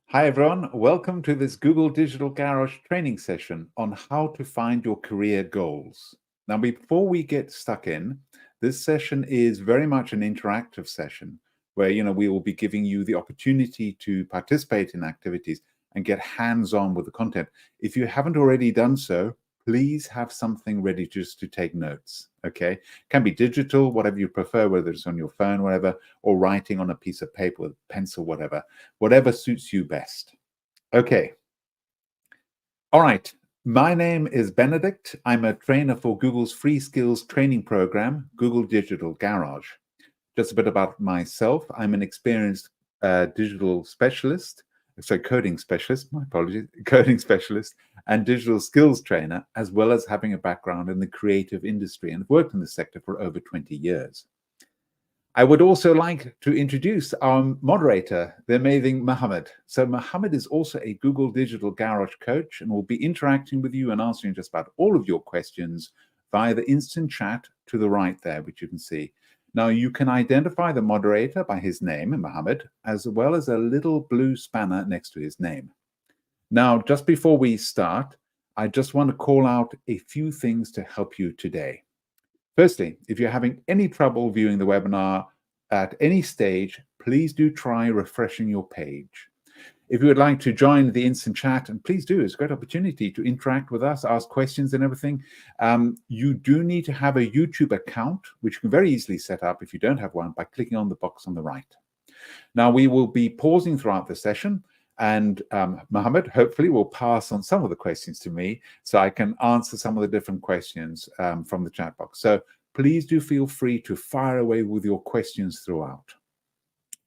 Hi everyone, welcome to this Google Digital Garage training session on how to find your career goals. Now, before we get stuck in, this session is very much an interactive session where, we will be giving you the opportunity to participate in activities and get hands-on with the content. If you haven't already done so, please have something ready just to take notes, okay? Can be digital, whatever you prefer, whether it's on your phone, whatever, or writing on a piece of paper with pencil, whatever suits you best. Okay. All right. My name is Benedict. I'm a trainer for Google's free skills training program, Google Digital Garage. Just a bit about myself. I'm an experienced digital specialist, coding specialist, my apologies, coding specialist, and digital skills trainer, as well as having a background in the creative industry and worked in the sector for over 20 years. I would also like to introduce our moderator, the amazing Mohammed. So Mohammed is also a Google Digital Garage coach and will be interacting with you and answering just about all of your questions via the instant chat to the right there, which you can see. Now, you can identify the moderator by his name, Mohammed, as well as a little blue spanner next to his name. Now, just before we start, I just want to call out a few things to help you today. Firstly, if you're having any trouble viewing the webinar at any stage, please do try refreshing your page. If you would like to join the instant chat, and please do, it's a great opportunity to interact with us, ask questions and everything. You do need to have a YouTube account, which you can very easily set up if you don't have one by clicking on the box on the right. Now, we will be pausing throughout the session, and Mohammed hopefully will pass on some of the questions to me so I can answer some of the different questions from the chat box. So please do feel free to fire away with your questions throughout.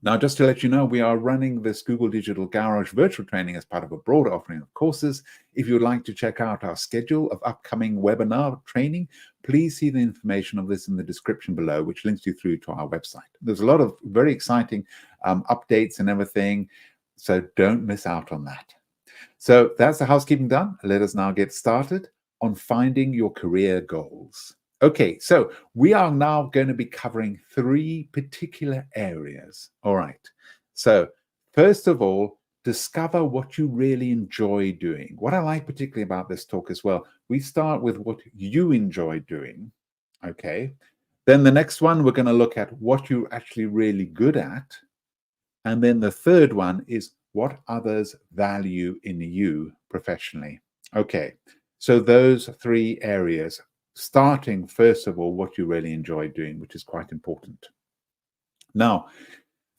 Now, just to let you know, we are running this Google Digital Garage virtual training as part of a broader offering of courses. If you'd like to check out our schedule of upcoming webinar training, please see the information of this in the description below, which links you through to our website. There's a lot of very exciting updates and everything, so don't miss out on that. So that's the housekeeping done. Let us now get started on finding your career goals. Okay, so we are now going to be covering three particular areas. All right. So first of all, discover what you really enjoy doing. What I like particularly about this talk as well, we start with what you enjoy doing. Okay. Then the next one, we're going to look at what you're actually really good at. And then the third one is what others value in you professionally. Okay. So those three areas, starting first of all, what you really enjoy doing, which is quite important. Now,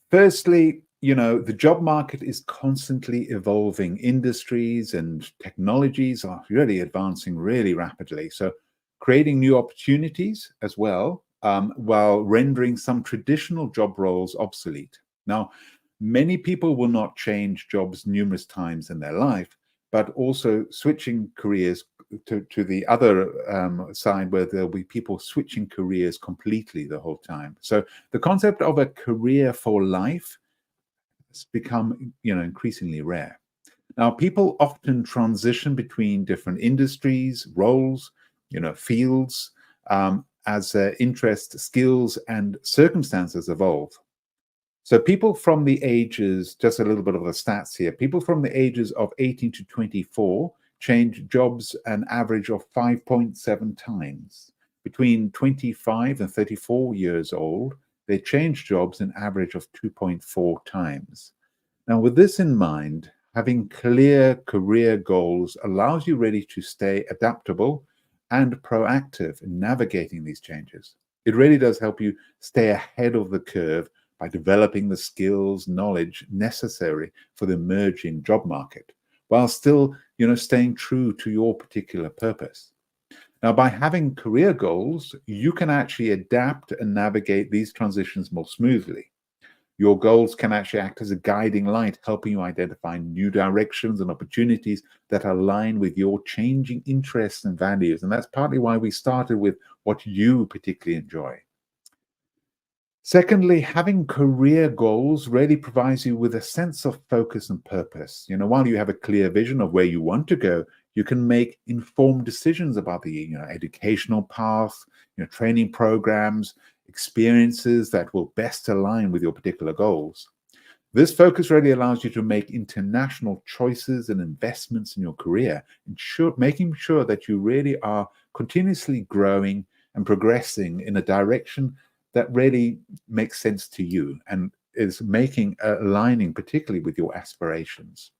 firstly, the job market is constantly evolving. Industries and technologies are really advancing really rapidly. So creating new opportunities as well, while rendering some traditional job roles obsolete. Now, many people will not change jobs numerous times in their life, but also switching careers to the other side where there'll be people switching careers completely the whole time. So the concept of a career for life has become, increasingly rare. Now, people often transition between different industries, roles, fields, as interests, skills, and circumstances evolve. So people from the ages, just a little bit of the stats here, people from the ages of 18 to 24 change jobs an average of 5.7 times. Between 25 and 34 years old, they change jobs an average of 2.4 times. Now, with this in mind, having clear career goals allows you really to stay adaptable and proactive in navigating these changes. It really does help you stay ahead of the curve by developing the skills, knowledge necessary for the emerging job market, while still, staying true to your particular purpose. Now, by having career goals, you can actually adapt and navigate these transitions more smoothly. Your goals can actually act as a guiding light, helping you identify new directions and opportunities that align with your changing interests and values. And that's partly why we started with what you particularly enjoy. Secondly, having career goals really provides you with a sense of focus and purpose. While you have a clear vision of where you want to go, you can make informed decisions about the educational path, training programs, experiences that will best align with your particular goals. This focus really allows you to make international choices and investments in your career, making sure that you really are continuously growing and progressing in a direction that really makes sense to you and is aligning particularly with your aspirations.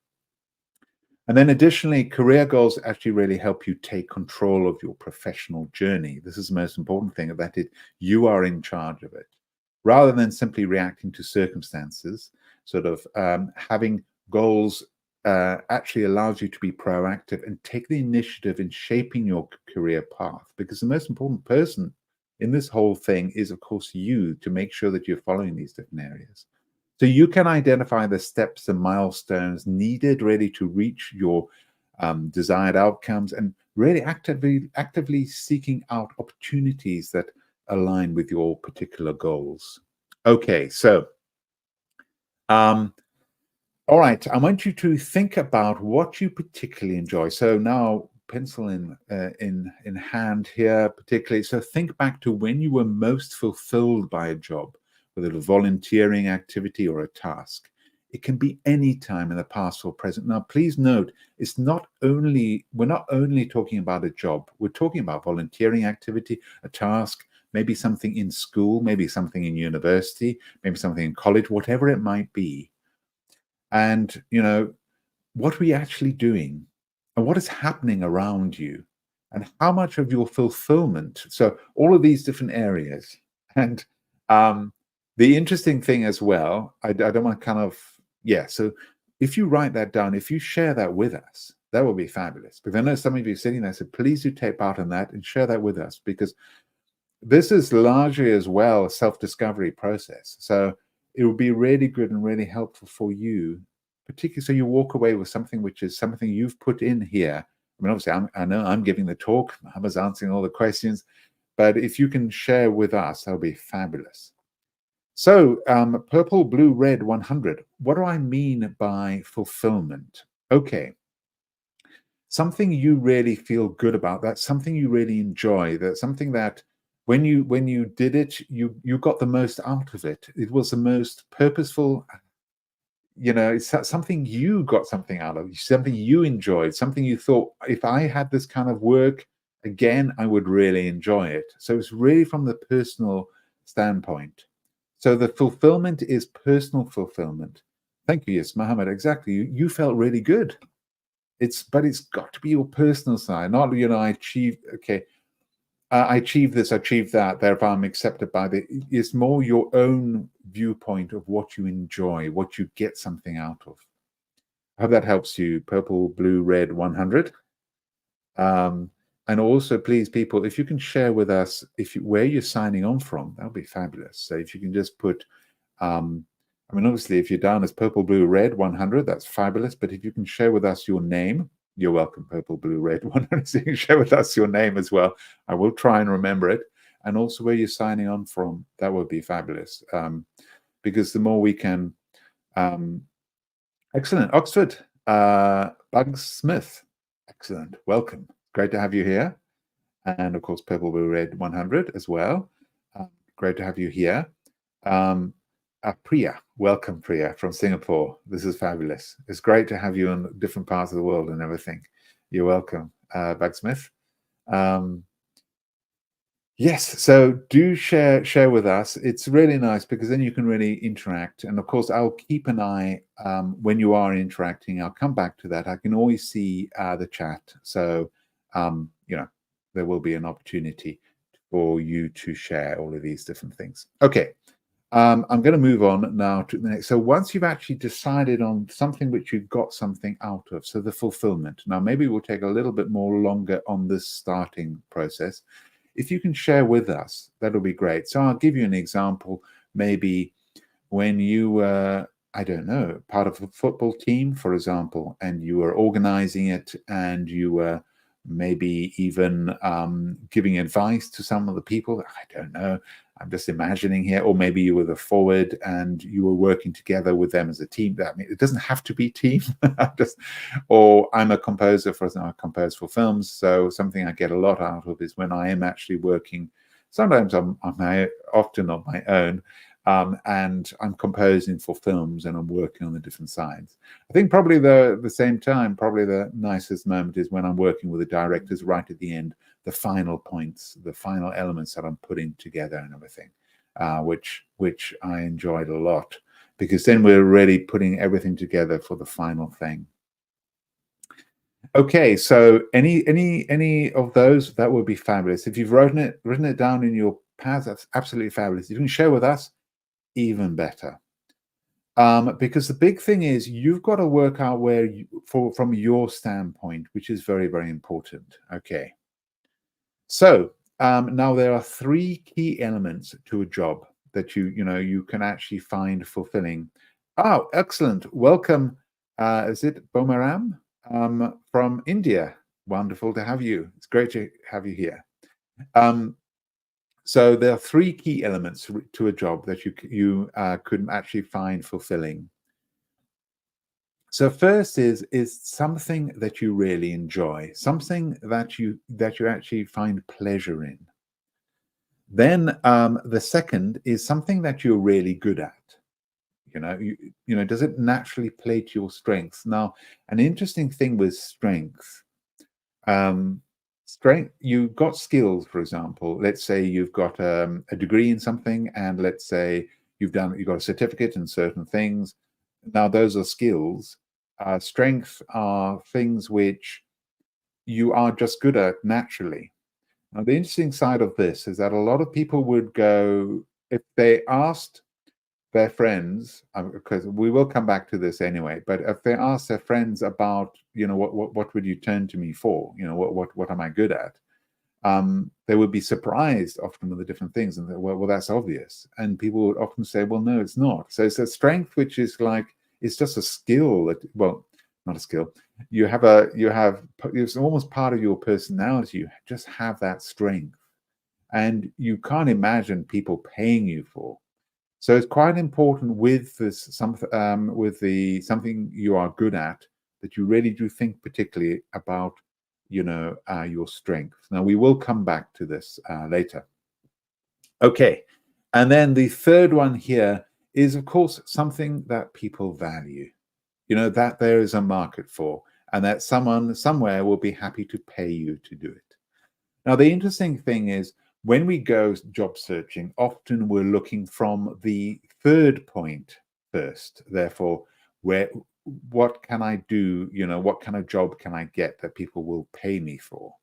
And then additionally, career goals actually really help you take control of your professional journey. This is the most important thing, that you are in charge of it. Rather than simply reacting to circumstances, having goals actually allows you to be proactive and take the initiative in shaping your career path. Because the most important person in this whole thing is, of course, you, to make sure that you're following these different areas. So you can identify the steps and milestones needed really to reach your desired outcomes, and really actively seeking out opportunities that align with your particular goals. Okay, so all right, I want you to think about what you particularly enjoy. So now, pencil in hand here, particularly. So think back to when you were most fulfilled by a job, whether it's a volunteering activity or a task. It can be any time in the past or present. Now, please note, we're not only talking about a job. We're talking about volunteering activity, a task, maybe something in school, maybe something in university, maybe something in college, whatever it might be. And, what are we actually doing? And what is happening around you? And how much of your fulfillment? So all of these different areas. And the interesting thing as well, I don't want to so if you write that down, if you share that with us, that would be fabulous. Because I know some of you sitting there, so please do take part in that and share that with us, because this is largely as well a self-discovery process. So it would be really good and really helpful for you, particularly so you walk away with something which is something you've put in here. I mean, obviously, I know I'm giving the talk, I was answering all the questions, but if you can share with us, that'll be fabulous. So, purple, blue, red 100. What do I mean by fulfillment? Okay. Something you really feel good about, that's something you really enjoy, that's something that when you did it, you got the most out of it. It was the most purposeful, it's something you got something out of, something you enjoyed, something you thought, if I had this kind of work again, I would really enjoy it. So it's really from the personal standpoint. So the fulfillment is personal fulfillment. Thank you, yes, Mohammed. Exactly. You felt really good. But it's got to be your personal side, not, I achieved, I achieved this, I achieved that, therefore I'm accepted by it's more your own viewpoint of what you enjoy, what you get something out of. I hope that helps you. Purple, blue, red 100. And also, please, people, if you can share with us where you're signing on from, that would be fabulous. So if you can just put, obviously, if you're down as purple, blue, red 100, that's fabulous. But if you can share with us your name, you're welcome, purple, blue, red 100. So you can share with us your name as well. I will try and remember it. And also where you're signing on from, that would be fabulous. Because the more we can, excellent. Oxford, Bugs Smith, excellent. Welcome. Great to have you here. And of course, purple, blue, red 100 as well. Great to have you here. Priya, welcome, Priya, from Singapore. This is fabulous. It's great to have you in different parts of the world and everything. You're welcome, Bagsmith. Yes, so do share with us. It's really nice because then you can really interact. And of course, I'll keep an eye when you are interacting. I'll come back to that. I can always see the chat. So, there will be an opportunity for you to share all of these different things. Okay. I'm going to move on now to the next. So once you've actually decided on something which you got something out of, so the fulfillment. Now, maybe we'll take a little bit more longer on this starting process. If you can share with us, that'll be great. So I'll give you an example. Maybe when you were, I don't know, part of a football team, for example, and you were organizing it and you were maybe even giving advice to some of the people. I don't know. I'm just imagining here. Or maybe you were the forward and you were working together with them as a team. I mean, it doesn't have to be team. Or I'm a composer, for example, I compose for films. So something I get a lot out of is when I am actually working. Sometimes I'm often on my own. and I'm composing for films and I'm working on the different sides. I think probably the same time, probably the nicest moment is when I'm working with the directors right at the end, the final points, the final elements that I'm putting together and everything, which I enjoyed a lot, because then we're really putting everything together for the final thing. Okay, so any of those, that would be fabulous. If you've written it down in your pads, that's absolutely fabulous. If you can share with us, even better. Because the big thing is you've got to work out where from your standpoint, which is very, very important. Okay. So now there are 3 key elements to a job that you can actually find fulfilling. Oh, excellent. Welcome. Is it Bomaram from India? Wonderful to have you. It's great to have you here. So there are 3 key elements to a job that you could actually find fulfilling. So first is something that you really enjoy, something that you actually find pleasure in. Then the second is something that you're really good at. Does it naturally play to your strengths? Now, an interesting thing with strength, you've got skills, for example. Let's say you've got a degree in something, and let's say you've got a certificate in certain things. Now, those are skills. Strengths are things which you are just good at naturally. Now, the interesting side of this is that a lot of people would go, if they asked their friends, because we will come back to this anyway, but if they ask their friends about, what would you turn to me for? What am I good at? They would be surprised often with the different things, and well, that's obvious. And people would often say, well, no, it's not. So it's a strength which is like, it's just a skill that, well, not a skill. It's almost part of your personality. You just have that strength, and you can't imagine people paying you for. So it's quite important with this something you are good at, that you really do think particularly about your strength. Now, we will come back to this later. Okay, and then the third one here is, of course, something that people value, that there is a market for, and that someone somewhere will be happy to pay you to do it. Now, the interesting thing is, when we go job searching, often we're looking from the third point first. Therefore, what can I do? What kind of job can I get that people will pay me for?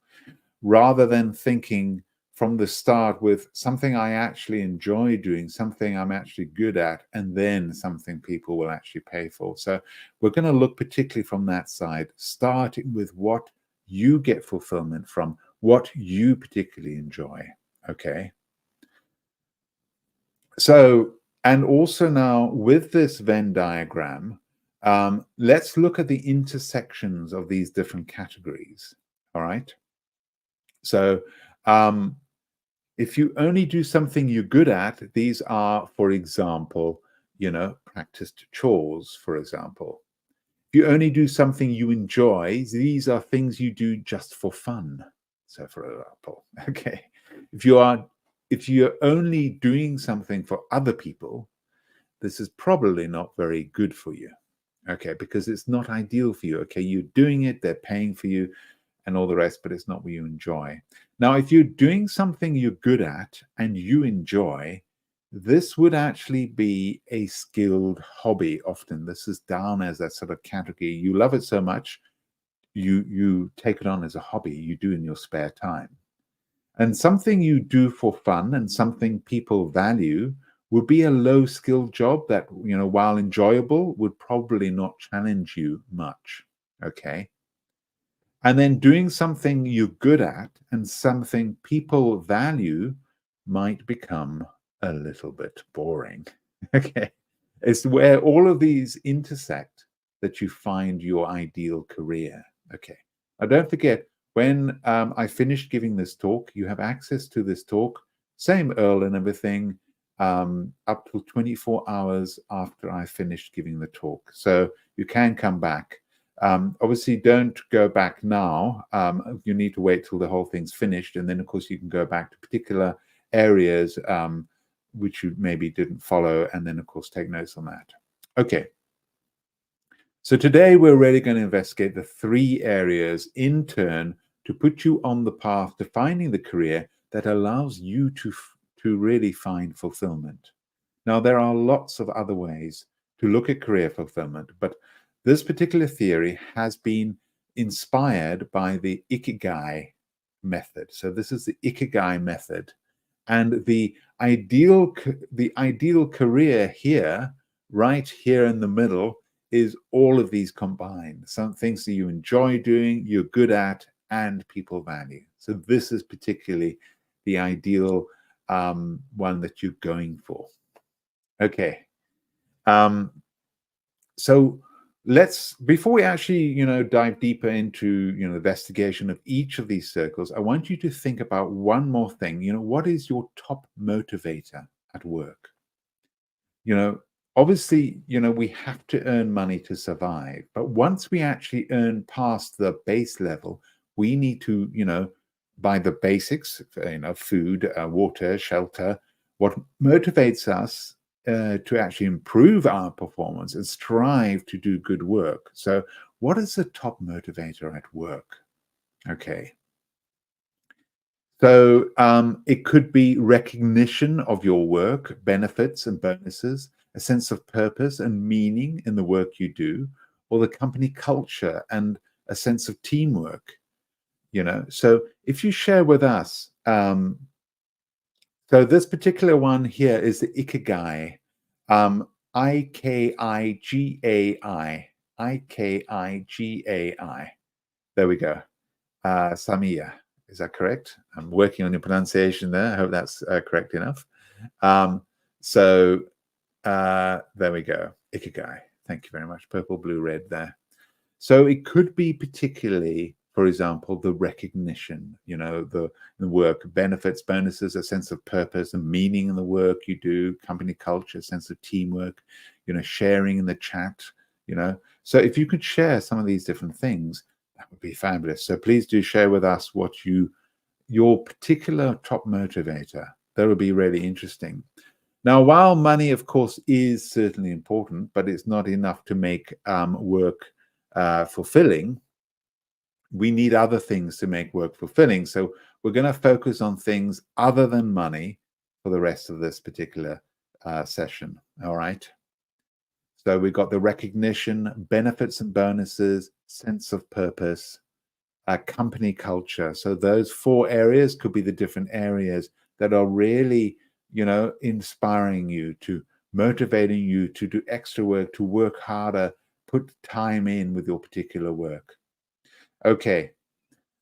Rather than thinking from the start with something I actually enjoy doing, something I'm actually good at, and then something people will actually pay for. So we're going to look particularly from that side, starting with what you get fulfillment from, what you particularly enjoy. Okay. So, and also now with this Venn diagram, let's look at the intersections of these different categories. All right. So, if you only do something you're good at, these are, for example, practiced chores, for example. If you only do something you enjoy, these are things you do just for fun. So, for example, okay, if you're only doing something for other people, this is probably not very good for you. Okay, because it's not ideal for you. Okay, you're doing it, they're paying for you, and all the rest, but it's not what you enjoy. Now, if you're doing something you're good at and you enjoy, this would actually be a skilled hobby. Often this is down as that sort of category. You love it so much, you take it on as a hobby, you do in your spare time. And something you do for fun and something people value would be a low skilled job that, while enjoyable, would probably not challenge you much. Okay. And then doing something you're good at and something people value might become a little bit boring. Okay. It's where all of these intersect that you find your ideal career. Okay. Now, don't forget, when I finished giving this talk, you have access to this talk, same URL and everything, up to 24 hours after I finished giving the talk. So you can come back. Obviously, don't go back now. You need to wait till the whole thing's finished. And then, of course, you can go back to particular areas which you maybe didn't follow, and then of course take notes on that. Okay. So today we're really going to investigate the 3 areas in turn to put you on the path to finding the career that allows you to really find fulfillment. Now, there are lots of other ways to look at career fulfillment, but this particular theory has been inspired by the Ikigai method. So this is the Ikigai method, and the ideal career here, right here in the middle, is all of these combined. Some things that you enjoy doing, you're good at, and people value. So this is particularly the ideal one that you're going for. Okay. So before we actually, dive deeper into, investigation of each of these circles, I want you to think about one more thing. What is your top motivator at work? Obviously, we have to earn money to survive. But once we actually earn past the base level, we need to, buy the basics, food, water, shelter. What motivates us to actually improve our performance and strive to do good work. So what is the top motivator at work? Okay. So it could be recognition of your work, benefits and bonuses, a sense of purpose and meaning in the work you do, or the company culture and a sense of teamwork. So if you share with us, so this particular one here is the Ikigai, Ikigai, Ikigai. There we go. Samia, is that correct? I'm working on your pronunciation there. I hope that's correct enough. So there we go. Ikigai. Thank you very much. Purple, blue, red there. So it could be particularly, for example, the recognition, the work, benefits, bonuses, a sense of purpose and meaning in the work you do, company culture, sense of teamwork, sharing in the chat, So if you could share some of these different things, that would be fabulous. So please do share with us what your particular top motivator. That would be really interesting. Now, while money, of course, is certainly important, but it's not enough to make work fulfilling. We need other things to make work fulfilling. So we're going to focus on things other than money for the rest of this particular session. All right. So we've got the recognition, benefits and bonuses, sense of purpose, company culture. So those 4 areas could be the different areas that are really, inspiring you, motivating you to do extra work, to work harder, put time in with your particular work. Okay.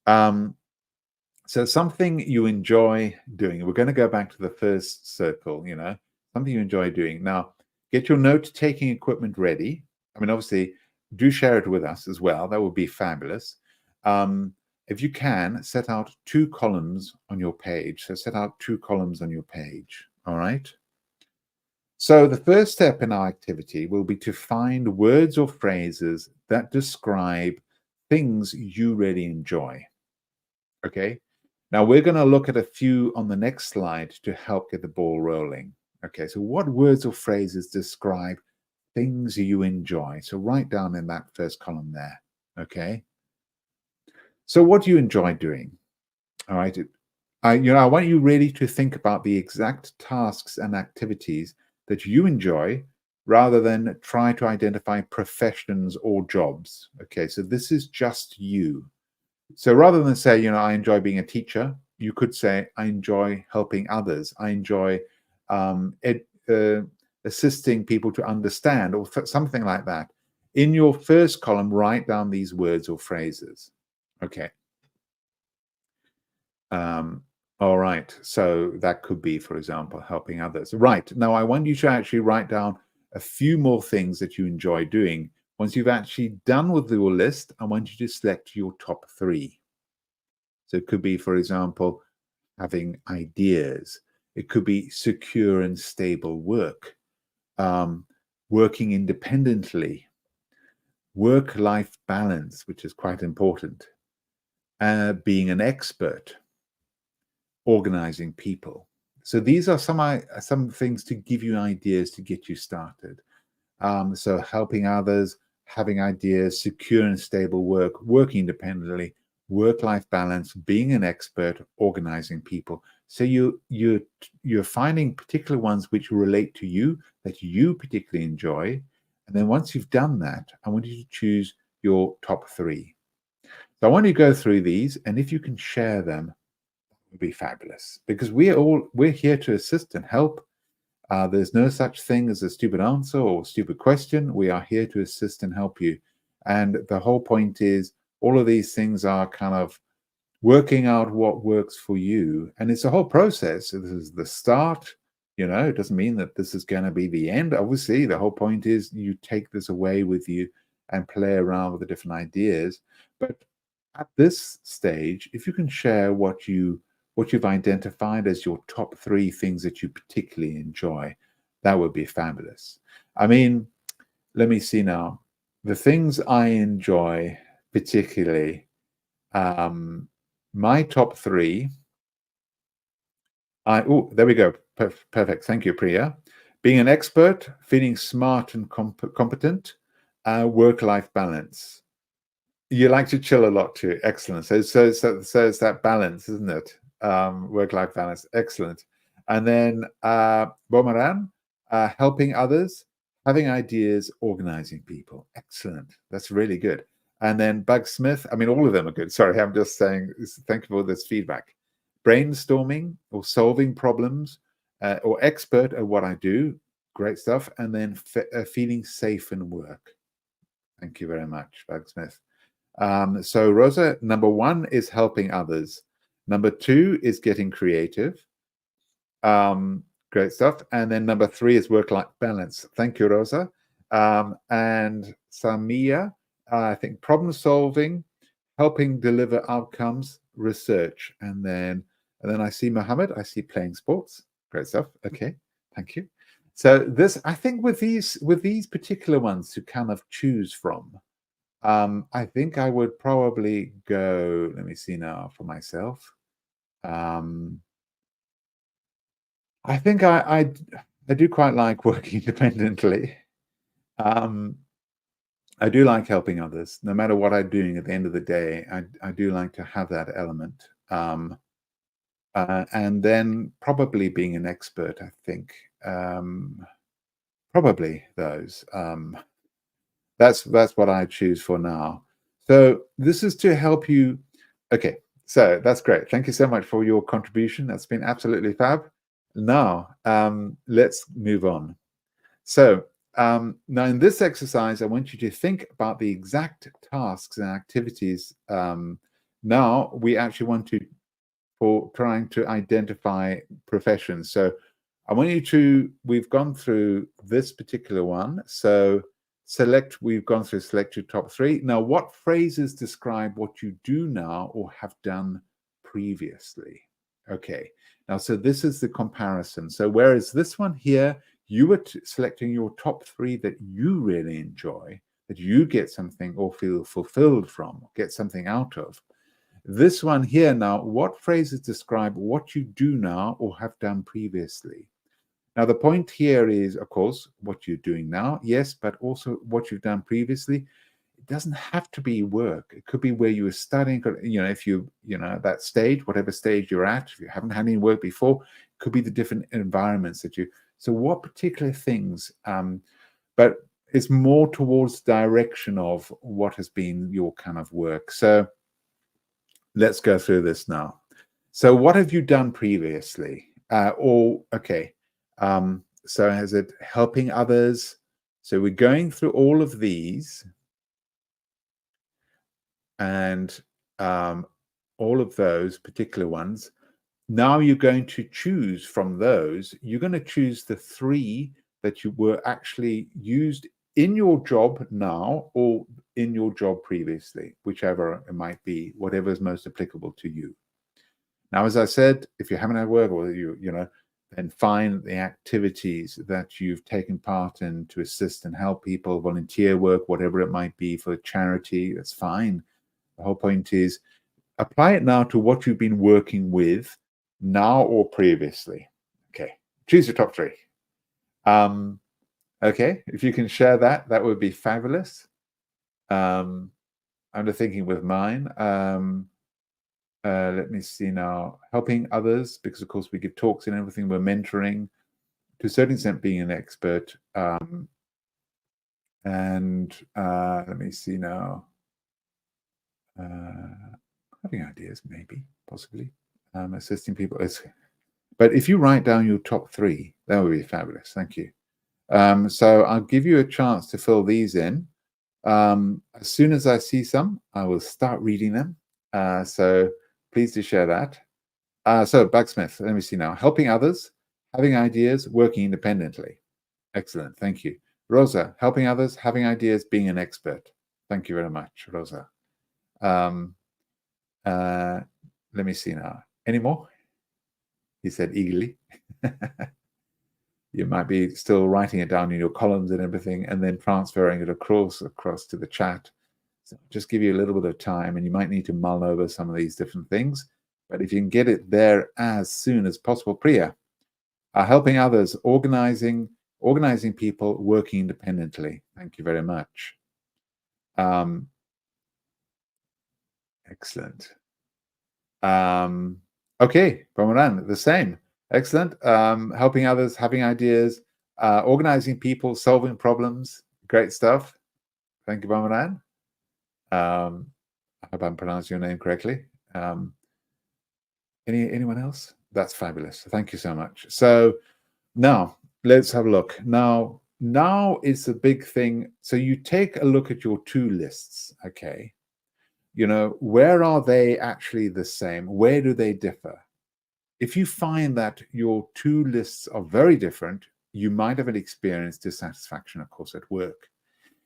So something you enjoy doing. We're going to go back to the first circle, something you enjoy doing. Now, get your note-taking equipment ready. I mean, obviously, do share it with us as well. That would be fabulous. If you can, set out 2 columns on your page. So set out 2 columns on your page. All right. So the first step in our activity will be to find words or phrases that describe things you really enjoy. Okay. Now we're going to look at a few on the next slide to help get the ball rolling. Okay. So what words or phrases describe things you enjoy? So write down in that first column there. Okay. So what do you enjoy doing? All right. I want you really to think about the exact tasks and activities that you enjoy rather than try to identify professions or jobs. Okay, so this is just you. So rather than say, I enjoy being a teacher, you could say, I enjoy helping others. I enjoy assisting people to understand, or something like that. In your first column, write down these words or phrases. Okay. All right. So that could be, for example, helping others. Right. Now, I want you to actually write down a few more things that you enjoy doing. Once you've actually done with your list, I want you to select your top 3. So it could be, for example, having ideas. It could be secure and stable work, working independently, work-life balance, which is quite important, being an expert, organizing people. So these are some things to give you ideas to get you started. So helping others, having ideas, secure and stable work, working independently, work-life balance, being an expert, organizing people. So you're finding particular ones which relate to you, that you particularly enjoy. And then once you've done that, I want you to choose your top 3. So I want you to go through these, and if you can share them, it would be fabulous, because we're here to assist and help. There's no such thing as a stupid answer or stupid question. We are here to assist and help you. And the whole point is all of these things are kind of working out what works for you. And it's a whole process. This is the start. It doesn't mean that this is going to be the end. Obviously, the whole point is you take this away with you and play around with the different ideas. But at this stage, if you can share what you've identified as your top 3 things that you particularly enjoy, that would be fabulous. I mean, let me see now. The things I enjoy particularly, my top 3. There we go. Perfect. Thank you, Priya. Being an expert, feeling smart and competent, work-life balance. You like to chill a lot too. Excellent. So it's that balance, isn't it? Work-life balance. Excellent. And then Bomaran, helping others, having ideas, organizing people. Excellent. That's really good. And then Bug Smith, I mean, all of them are good. Sorry, I'm just saying, thank you for this feedback. Brainstorming or solving problems, or expert at what I do. Great stuff. And then feeling safe in work. Thank you very much, Bug Smith. So Rosa, number 1 is helping others. Number 2 is getting creative. Great stuff. And then number 3 is work-life balance. Thank you, Rosa. And Samia, I think problem solving, helping deliver outcomes, research. And then I see Mohammed, I see playing sports. Great stuff. Okay, thank you. So this, I think with these particular ones to kind of choose from, I think I would probably go, let me see now for myself. I think I do quite like working independently. I do like helping others, no matter what I'm doing at the end of the day. I do like to have that element. And then probably being an expert, I think. Probably those. That's what I choose for now. So this is to help you. Okay, so that's great. Thank you so much for your contribution. That's been absolutely fab. Now, let's move on. So now in this exercise, I want you to think about the exact tasks and activities. Now we actually want to, for trying to identify professions. So I want you to, we've gone through this particular one. So we've gone through select your top 3. Now, what phrases describe what you do now or have done previously? Okay, now, so this is the comparison. So whereas this one here, you were selecting your top 3 that you really enjoy, that you get something or feel fulfilled from, get something out of. This one here now, what phrases describe what you do now or have done previously? Now, the point here is, of course, what you're doing now, yes, but also what you've done previously. It doesn't have to be work. It could be where you were studying, if at that stage, whatever stage you're at, if you haven't had any work before, it could be the different environments that you, so what particular things, but it's more towards direction of what has been your kind of work. So let's go through this now. So what have you done previously? So has it helping others? So we're going through all of these and all of those particular ones. Now you're going to choose from those. You're going to choose the 3 that you were actually used in your job now or in your job previously, whichever it might be, whatever is most applicable to you. Now, as I said, if you haven't had work or then find the activities that you've taken part in to assist and help people, volunteer work, whatever it might be for charity, that's fine. The whole point is apply it now to what you've been working with now or previously. Okay, choose your top 3. Okay, if you can share that, that would be fabulous. I'm just thinking with mine. Let me see now. Helping others, because of course we give talks and everything. We're mentoring, to a certain extent, being an expert. And let me see now. Having ideas, maybe, possibly. Assisting people. But if you write down your top 3, that would be fabulous. Thank you. So I'll give you a chance to fill these in. As soon as I see some, I will start reading them. So please do share that. So Bugsmith, let me see now. Helping others, having ideas, working independently. Excellent. Thank you. Rosa, helping others, having ideas, being an expert. Thank you very much, Rosa. Let me see now. Any more? He said eagerly. You might be still writing it down in your columns and everything, and then transferring it across to the chat. So just give you a little bit of time, and you might need to mull over some of these different things. But if you can get it there as soon as possible. Priya, helping others, organizing people, working independently. Thank you very much. Excellent. Okay, Bamaran, the same. Excellent. Helping others, having ideas, organizing people, solving problems. Great stuff. Thank you, Bamaran. I hope I'm pronouncing your name correctly. Anyone else? That's fabulous. Thank you so much. So now let's have a look. Now is the big thing. So you take a look at your 2 lists. Okay. You know, where are they actually the same? Where do they differ? If you find that your 2 lists are very different, you might have experienced dissatisfaction, of course, at work.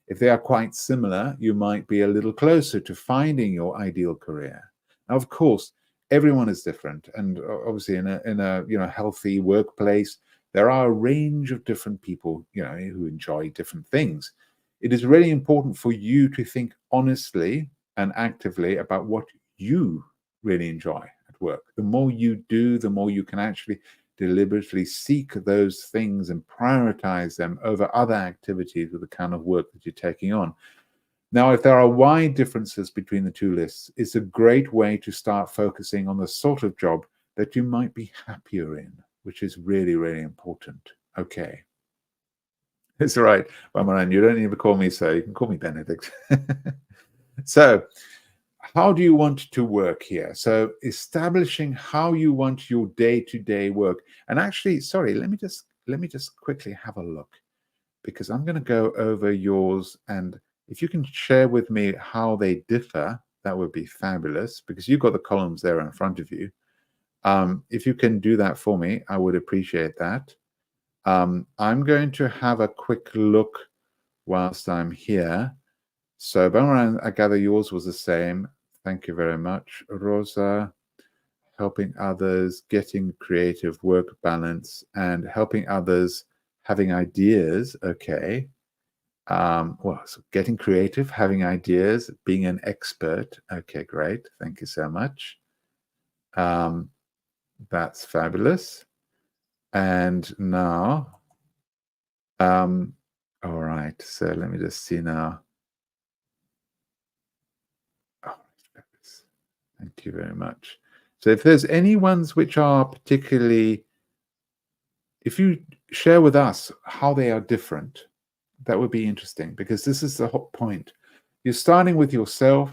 If they are quite similar, you might be a little closer to finding your ideal career. Now, of course, everyone is different, and obviously, in a healthy workplace, there are a range of different people, who enjoy different things. It is really important for you to think honestly and actively about what you really enjoy at work. The more you do, the more you can actually deliberately seek those things and prioritize them over other activities with the kind of work that you're taking on. Now, if there are wide differences between the 2 lists, it's a great way to start focusing on the sort of job that you might be happier in, which is really, really important. Okay. It's all right, Ramaran, you don't need to call me so. You can call me Benedict. So, how do you want to work here? So establishing how you want your day-to-day work. And actually, sorry, let me just quickly have a look, because I'm going to go over yours, and if you can share with me how they differ, that would be fabulous, because you've got the columns there in front of you. If you can do that for me, I would appreciate that. I'm going to have a quick look whilst I'm here. So, Bamaran, I gather yours was the same. Thank you very much. Rosa, helping others, getting creative, work balance, and helping others, having ideas. Okay. Well, so getting creative, having ideas, being an expert. Okay, great. Thank you so much. That's fabulous. And now, all right. So let me just see now. Thank you very much. So if there's any ones which are particularly, if you share with us how they are different, that would be interesting, because this is the whole point. You're starting with yourself,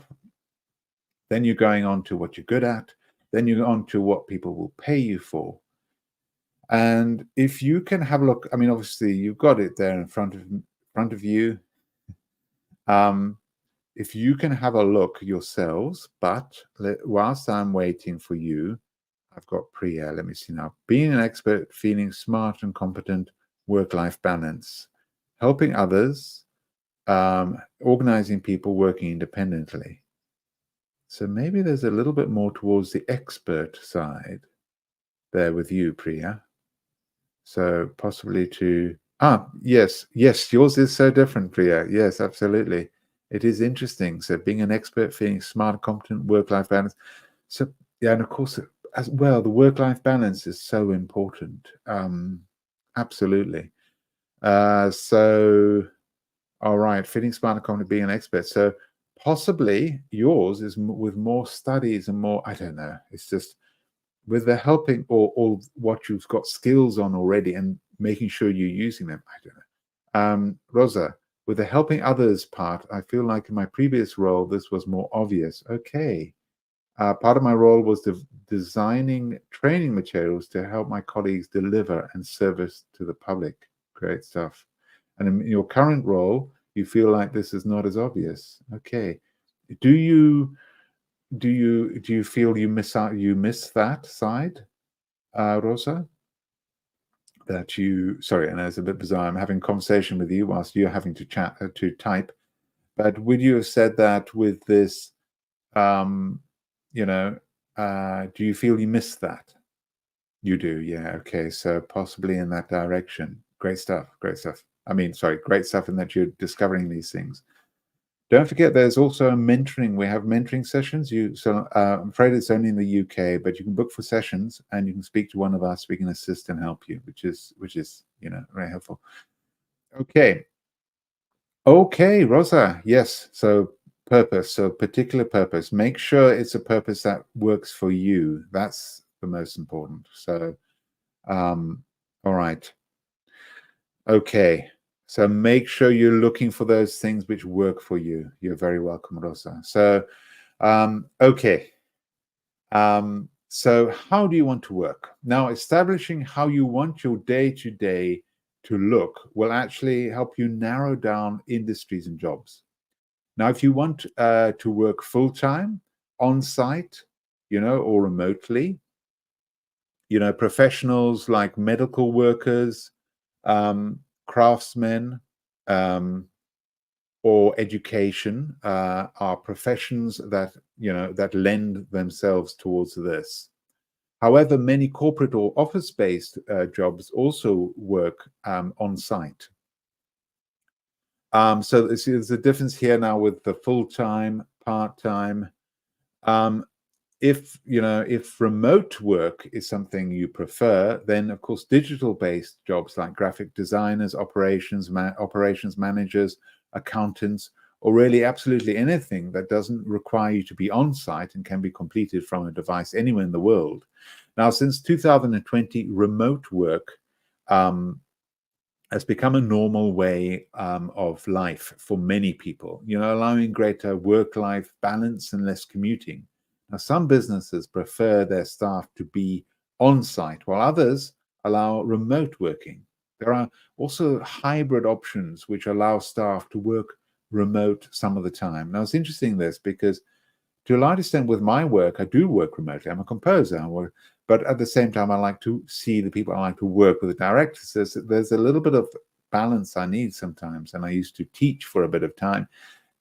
then you're going on to what you're good at, then you're on to what people will pay you for. And if you can have a look, I mean, obviously you've got it there in front of you. If you can have a look yourselves, but whilst I'm waiting for you, I've got Priya. Let me see now. Being an expert, feeling smart and competent, work-life balance, helping others, organizing people, working independently. So maybe there's a little bit more towards the expert side there with you, Priya. So possibly yes, yours is so different, Priya. Yes, absolutely. It is interesting. So being an expert, feeling smart, competent, work-life balance. So yeah, and of course, as well, the work-life balance is so important. Absolutely. So, all right, fitting smart according to being an expert. So possibly yours is with more studies and more, I don't know. It's just with the helping or what you've got skills on already and making sure you're using them. I don't know. Rosa, with the helping others part, I feel like in my previous role, this was more obvious. Okay. Part of my role was designing training materials to help my colleagues deliver and service to the public. Great stuff. And in your current role, you feel like this is not as obvious. Okay. Do you feel you miss that side, Rosa? That you sorry, and it's a bit bizarre. I'm having a conversation with you whilst you're having to chat to type. But would you have said that with this? Um, you know, do you feel you miss that? You do, yeah. Okay, so possibly in that direction. Great stuff. Great stuff. I mean, sorry, great stuff in that you're discovering these things. Don't forget, there's also a mentoring. We have mentoring sessions. I'm afraid it's only in the UK, but you can book for sessions and you can speak to one of us. We can assist and help you, which is very helpful. Okay, Rosa. Yes. So purpose. So particular purpose. Make sure it's a purpose that works for you. That's the most important. So, all right. Okay. So make sure you're looking for those things which work for you. You're very welcome, Rosa. So, okay. So how do you want to work? Now, establishing how you want your day-to-day to look will actually help you narrow down industries and jobs. Now, if you want to work full-time, on-site, or remotely, professionals like medical workers, craftsmen, or education are professions that lend themselves towards this. However, many corporate or office-based jobs also work on site. So there's a difference here now with the full-time, part-time. If remote work is something you prefer, then of course digital-based jobs like graphic designers, operations managers, accountants, or really absolutely anything that doesn't require you to be on site and can be completed from a device anywhere in the world. Now, since 2020, remote work has become a normal way of life for many people, allowing greater work-life balance and less commuting. Now, some businesses prefer their staff to be on site, while others allow remote working. There are also hybrid options which allow staff to work remote some of the time. Now, it's interesting this because to a large extent with my work, I do work remotely. I'm a composer, but at the same time, I like to see the people. I like to work with the directors. There's a little bit of balance I need sometimes, and I used to teach for a bit of time.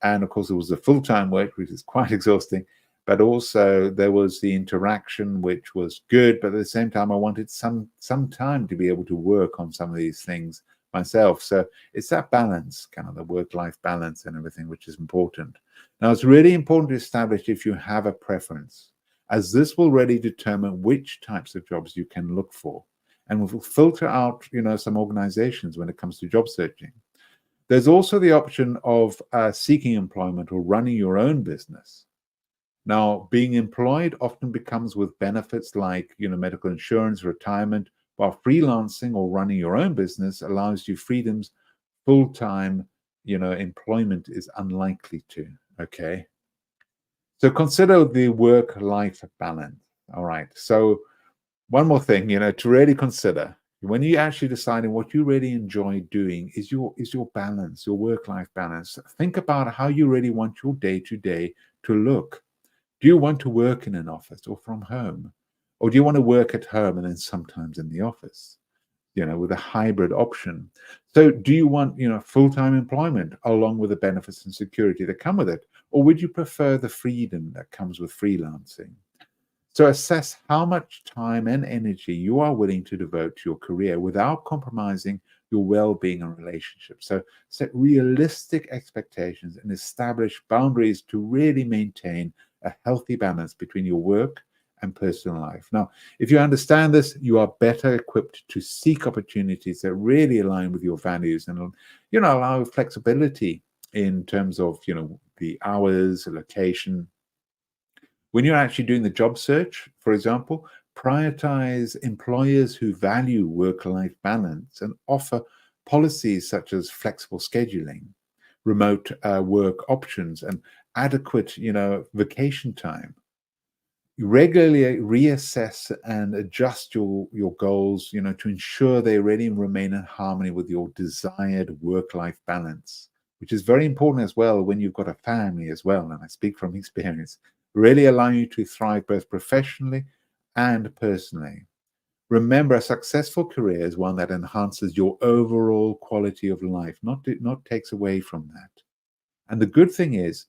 And of course, it was a full-time work, which is quite exhausting. But also there was the interaction, which was good. But at the same time, I wanted some time to be able to work on some of these things myself. So it's that balance, kind of the work-life balance and everything, which is important. Now, it's really important to establish if you have a preference, as this will really determine which types of jobs you can look for. And will filter out, some organizations when it comes to job searching. There's also the option of seeking employment or running your own business. Now, being employed often becomes with benefits like, medical insurance, retirement, while freelancing or running your own business allows you freedoms full-time, employment is unlikely to, okay? So consider the work-life balance. All right. So one more thing, to really consider when you actually deciding what you really enjoy doing is your balance, your work-life balance. Think about how you really want your day-to-day to look. Do you want to work in an office or from home? Or do you want to work at home and then sometimes in the office, with a hybrid option? So do you want, full-time employment along with the benefits and security that come with it? Or would you prefer the freedom that comes with freelancing? So assess how much time and energy you are willing to devote to your career without compromising your well-being and relationships. So set realistic expectations and establish boundaries to really maintain a healthy balance between your work and personal life. Now, if you understand this, you are better equipped to seek opportunities that really align with your values and, allow flexibility in terms of, the hours, the location. When you're actually doing the job search, for example, prioritize employers who value work-life balance and offer policies such as flexible scheduling, remote work options, and adequate, vacation time. You regularly reassess and adjust your goals, to ensure they really remain in harmony with your desired work-life balance, which is very important as well when you've got a family as well. And I speak from experience, really allow you to thrive both professionally and personally. Remember, a successful career is one that enhances your overall quality of life, not takes away from that. And the good thing is,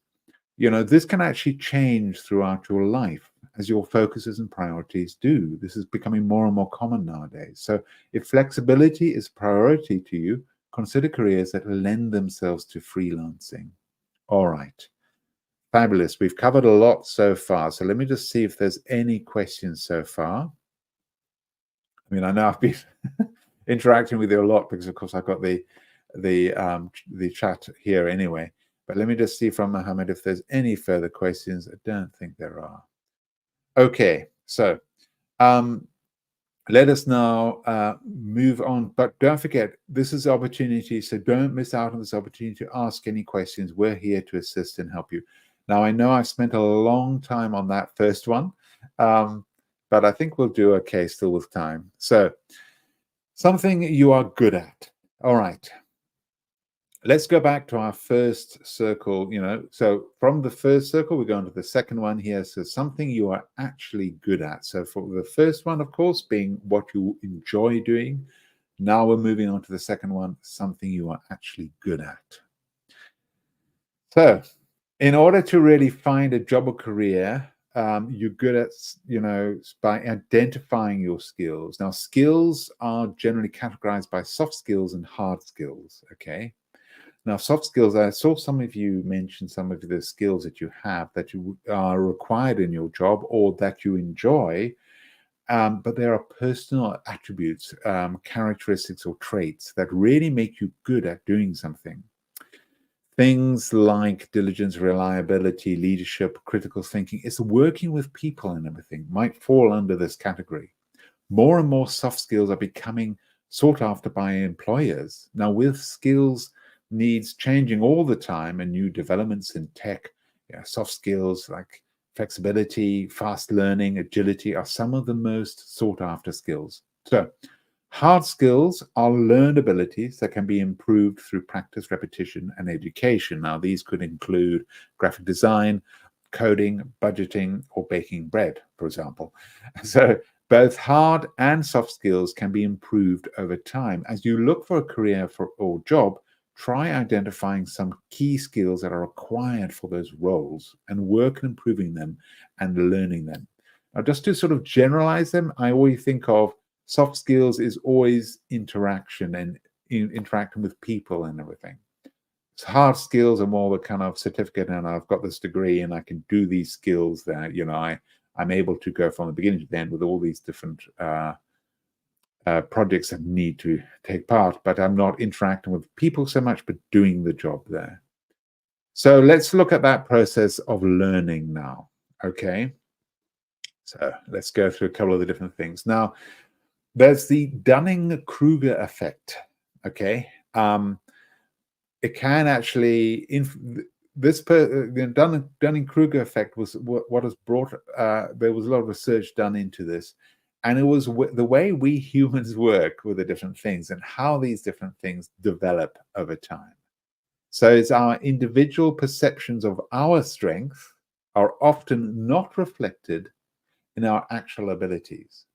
this can actually change throughout your life as your focuses and priorities do. This is becoming more and more common nowadays. So if flexibility is priority to you, consider careers that lend themselves to freelancing. All right. Fabulous. We've covered a lot so far. So let me just see if there's any questions so far. I mean, I know I've been interacting with you a lot because, of course, I've got the chat here anyway. But let me just see from Mohammed if there's any further questions. I don't think there are. Okay, so let us now move on. But don't forget, this is opportunity, so don't miss out on this opportunity to ask any questions. We're here to assist and help you. Now, I know I've spent a long time on that first one, but I think we'll do okay still with time. So, something you are good at. All right. Let's go back to our first circle, So from the first circle, we go on to the second one here. So something you are actually good at. So for the first one, of course, being what you enjoy doing. Now we're moving on to the second one, something you are actually good at. So in order to really find a job or career, you're good at, by identifying your skills. Now, skills are generally categorized by soft skills and hard skills, okay? Now, soft skills, I saw some of you mention some of the skills that you have that you are required in your job or that you enjoy, but there are personal attributes, characteristics or traits that really make you good at doing something. Things like diligence, reliability, leadership, critical thinking, it's working with people and everything might fall under this category. More and more soft skills are becoming sought after by employers. Now, with skills needs changing all the time and new developments in tech, soft skills like flexibility, fast learning, agility are some of the most sought after skills. So hard skills are learned abilities that can be improved through practice, repetition, and education. Now, these could include graphic design, coding, budgeting, or baking bread, for example. So both hard and soft skills can be improved over time. As you look for a career or job, try identifying some key skills that are required for those roles and work on improving them and learning them. Now, just to sort of generalize them, I always think of soft skills is always interaction and interacting with people and everything. So hard skills are more the kind of certificate, and I've got this degree and I can do these skills that, I'm able to go from the beginning to the end with all these different projects that need to take part, but I'm not interacting with people so much, but doing the job there. So let's look at that process of learning now, okay? So let's go through a couple of the different things. Now, there's the Dunning-Kruger effect, okay? It can actually, the Dunning-Kruger effect was what has brought, there was a lot of research done into this. And it was the way we humans work with the different things and how these different things develop over time. So it's our individual perceptions of our strength are often not reflected in our actual abilities.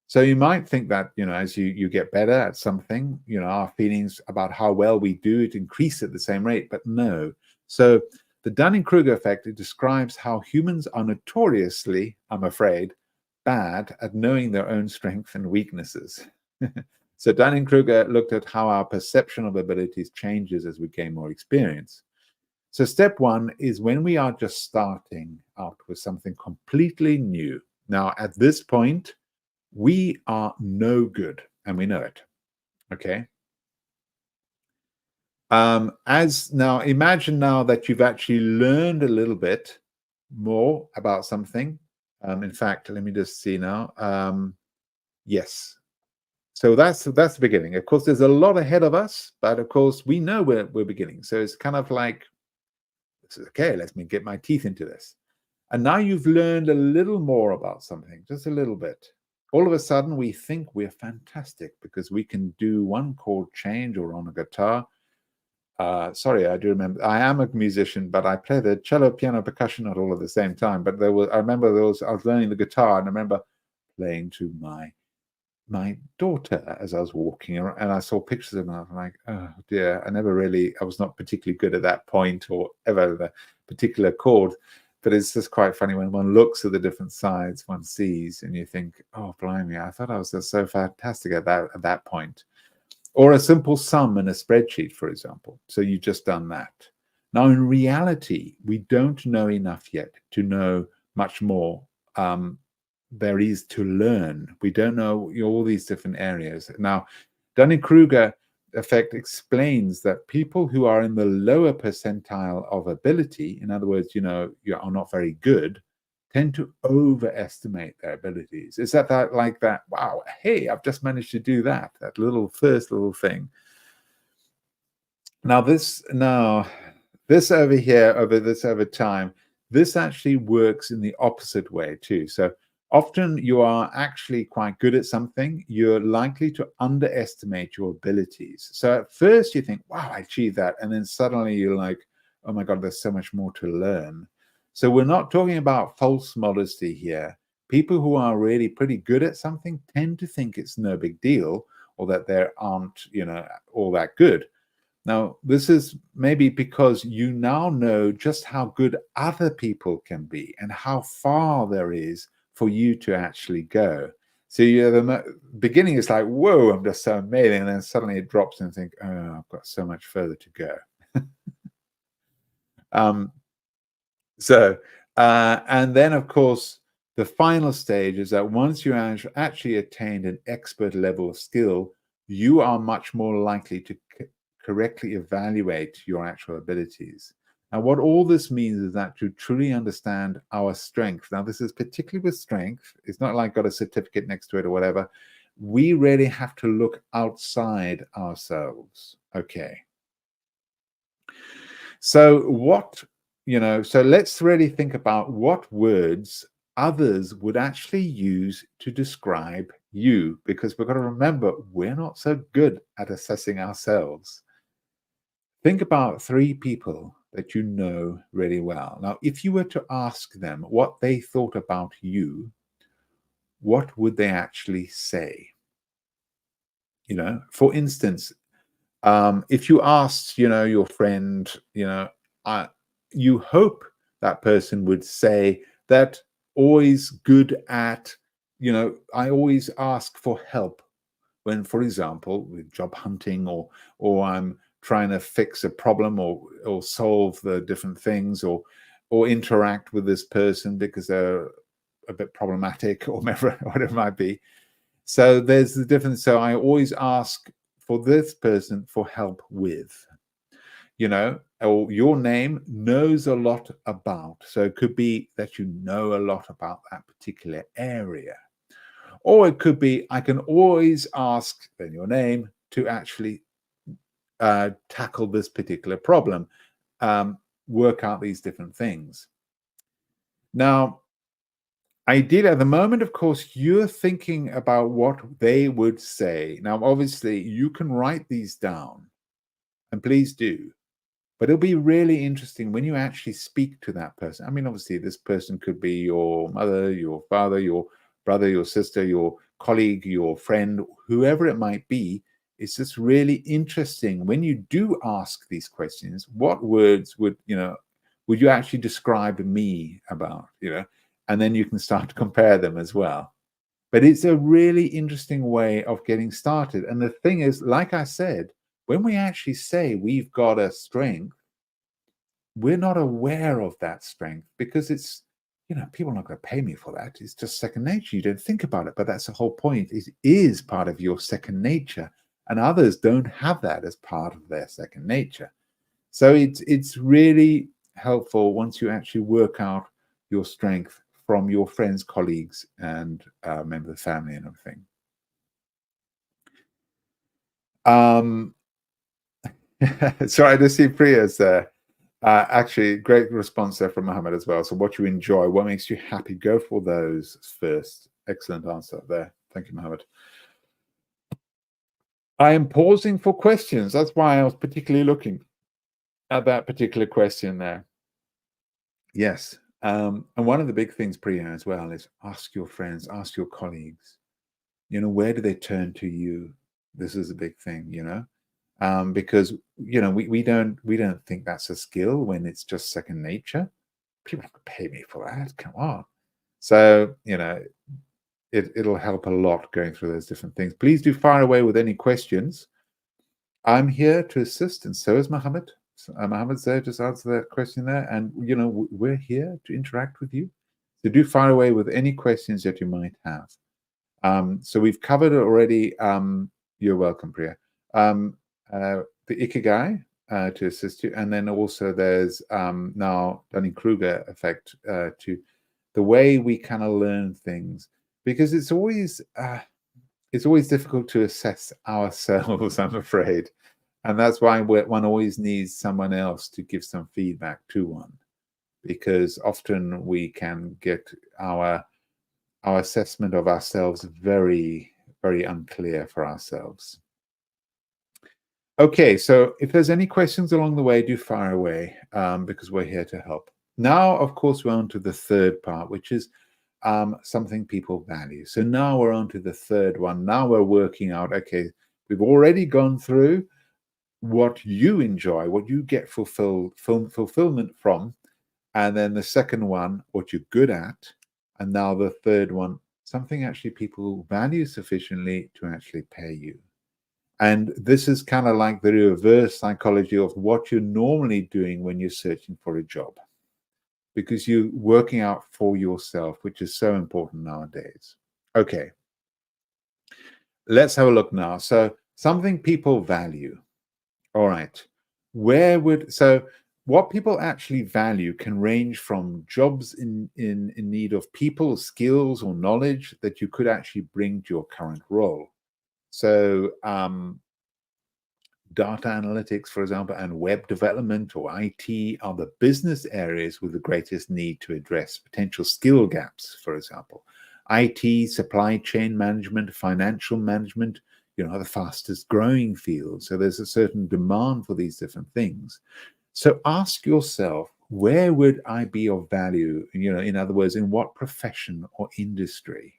So you might think that, as you get better at something, our feelings about how well we do it increase at the same rate, but no. So the Dunning-Kruger effect, it describes how humans are notoriously, I'm afraid, bad at knowing their own strengths and weaknesses. So Dunning-Kruger looked at how our perception of abilities changes as we gain more experience. So step one is when we are just starting out with something completely new, Now, at this point, we are no good, and we know it. Okay. As now, imagine now that you've actually learned a little bit more about something. In fact, let me just see now. Yes. So that's the beginning. Of course, there's a lot ahead of us, but of course, we know we're beginning. So it's kind of like, okay, let me get my teeth into this. And now you've learned a little more about something, just a little bit. All of a sudden, we think we're fantastic because we can do one chord change or on a guitar. Sorry, I do remember. I am a musician, but I play the cello, piano, percussion not all at the same time. But I remember I was learning the guitar, and I remember playing to my daughter as I was walking around, and I saw pictures of her, and I was like, oh dear, I was not particularly good at that point or ever the particular chord. But it's just quite funny when one looks at the different sides one sees, and you think, oh blimey, I thought I was just so fantastic at that point. Or a simple sum in a spreadsheet, for example. So you've just done that. Now, in reality, we don't know enough yet to know much more there is to learn. We don't know all these different areas. Now, Dunning-Kruger effect explains that people who are in the lower percentile of ability, in other words, you are not very good, tend to overestimate their abilities. Is that like that? Wow, hey, I've just managed to do that first little thing. Now this over here, over time, this actually works in the opposite way too. So often you are actually quite good at something, you're likely to underestimate your abilities. So at first you think, wow, I achieved that. And then suddenly you're like, oh my God, there's so much more to learn. So we're not talking about false modesty here. People who are really pretty good at something tend to think it's no big deal, or that they aren't, all that good. Now, this is maybe because you now know just how good other people can be and how far there is for you to actually go. So the beginning is like, whoa, I'm just so amazing. And then suddenly it drops and think, oh, I've got so much further to go. And then, of course, the final stage is that once you actually attained an expert level of skill, you are much more likely to correctly evaluate your actual abilities. Now, what all this means is that to truly understand our strength, now this is particularly with strength, it's not like got a certificate next to it or whatever. We really have to look outside ourselves. Okay. So so let's really think about what words others would actually use to describe you, because we've got to remember we're not so good at assessing ourselves. Think about 3 people that you know really well. Now, if you were to ask them what they thought about you, what would they actually say? For instance, if you asked, your friend, you hope that person would say that always good at, I always ask for help when, for example, with job hunting or I'm trying to fix a problem or solve the different things or interact with this person because they're a bit problematic or whatever it might be. So there's the difference. So I always ask for this person for help with, or your name knows a lot about. So it could be that you know a lot about that particular area. Or it could be, I can always ask, then your name, to actually tackle this particular problem, work out these different things. Now, ideally, at the moment, of course, you're thinking about what they would say. Now, obviously, you can write these down, and please do. But it'll be really interesting when you actually speak to that person. I mean, obviously, this person could be your mother, your father, your brother, your sister, your colleague, your friend, whoever it might be. It's just really interesting when you do ask these questions. What words would you actually describe me about? And then you can start to compare them as well. But it's a really interesting way of getting started. And the thing is, like I said, when we actually say we've got a strength, we're not aware of that strength because it's people are not going to pay me for that. It's just second nature. You don't think about it, but that's the whole point. It is part of your second nature, and others don't have that as part of their second nature. So it's really helpful once you actually work out your strength from your friends, colleagues, and members of the family and everything. Sorry, I see Priya's there. Actually, great response there from Mohammed as well. So what you enjoy, what makes you happy, go for those first. Excellent answer there. Thank you, Mohammed. I am pausing for questions. That's why I was particularly looking at that particular question there. Yes. And one of the big things, Priya, as well, is ask your friends, ask your colleagues, where do they turn to you? This is a big thing, because we don't think that's a skill when it's just second nature. People don't pay me for that. Come on. So it'll help a lot going through those different things. Please do fire away with any questions. I'm here to assist, and so is Mohammed. Mohammed's there, just answer that question there, and we're here to interact with you. So do fire away with any questions that you might have. So we've covered it already. You're welcome, Priya. The Ikigai to assist you, and then also there's now Dunning-Kruger effect to the way we kind of learn things, because it's always difficult to assess ourselves, I'm afraid, and that's why one always needs someone else to give some feedback to one, because often we can get our assessment of ourselves very, very unclear for ourselves. Okay, so if there's any questions along the way, do fire away, because we're here to help. Now, of course, we're on to the third part, which is something people value. So now we're on to the third one. Now we're working out, okay, we've already gone through what you enjoy, what you get fulfillment from, and then the second one, what you're good at, and now the third one, something actually people value sufficiently to actually pay you. And this is kind of like the reverse psychology of what you're normally doing when you're searching for a job, because you're working out for yourself, which is so important nowadays. Okay, let's have a look now. So something people value. All right. What people actually value can range from jobs in need of people, skills, or knowledge that you could actually bring to your current role. So data analytics, for example, and web development or IT are the business areas with the greatest need to address potential skill gaps, for example. IT, supply chain management, financial management, the fastest growing field. So there's a certain demand for these different things. So ask yourself, where would I be of value? In other words, in what profession or industry?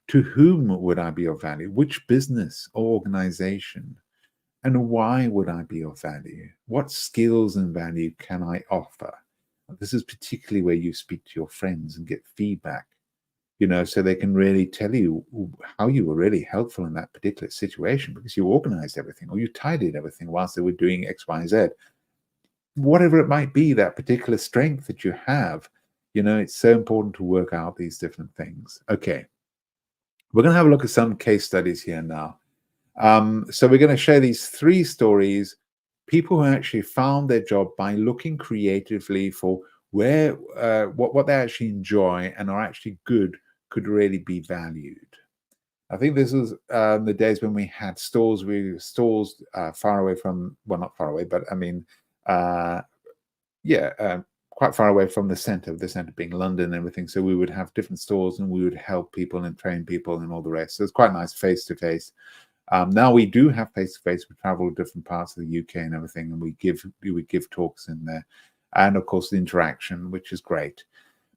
To whom would I be of value? Which business or organization? And why would I be of value? What skills and value can I offer? This is particularly where you speak to your friends and get feedback, so they can really tell you how you were really helpful in that particular situation because you organized everything or you tidied everything whilst they were doing X, Y, Z. Whatever it might be, that particular strength that you have, it's so important to work out these different things. Okay. We're going to have a look at some case studies here now. So we're going to share these 3 stories, people who actually found their job by looking creatively for where what they actually enjoy and are actually good could really be valued. I think this was the days when we had stores far away from, well, not far away, but I mean, quite far away from the center being London and everything. So we would have different stores and we would help people and train people and all the rest. So it's quite nice face-to-face. Now we do have face-to-face. We travel to different parts of the UK and everything, and we would give talks in there. And of course, the interaction, which is great.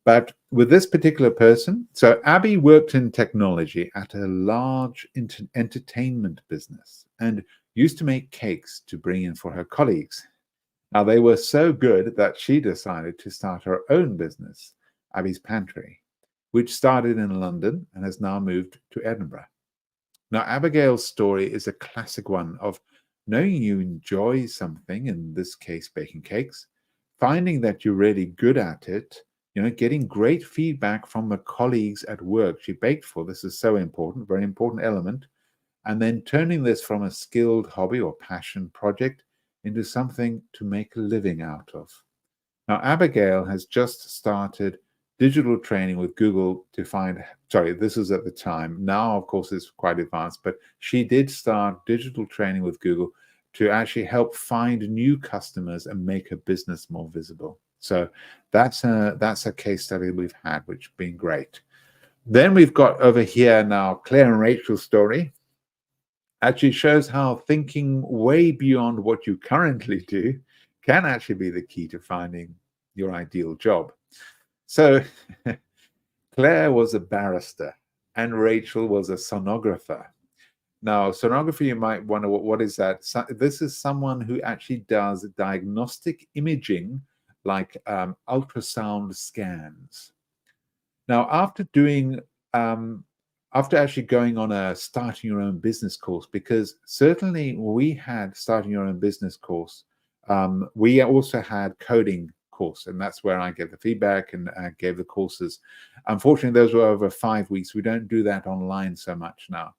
But with this particular person, so Abby worked in technology at a large entertainment business and used to make cakes to bring in for her colleagues. Now, they were so good that she decided to start her own business, Abby's Pantry, which started in London and has now moved to Edinburgh. Now, Abigail's story is a classic one of knowing you enjoy something, in this case, baking cakes, finding that you're really good at it, getting great feedback from the colleagues at work she baked for. This is so important, very important element. And then turning this from a skilled hobby or passion project into something to make a living out of. Now, Abigail has just started digital training with Google to find, sorry, this is at the time. Now, of course, it's quite advanced, but she did start digital training with Google to actually help find new customers and make her business more visible. So that's a case study we've had, which has been great. Then we've got over here now Claire and Rachel's story. Actually shows how thinking way beyond what you currently do can actually be the key to finding your ideal job. So Claire was a barrister and Rachel was a sonographer. Now, sonography, you might wonder, what is that? So, this is someone who actually does diagnostic imaging like ultrasound scans. Now, after actually going on a starting your own business course, because certainly we had starting your own business course, we also had coding course, and that's where I gave the feedback and gave the courses. Unfortunately, those were over 5 weeks. We don't do that online so much now.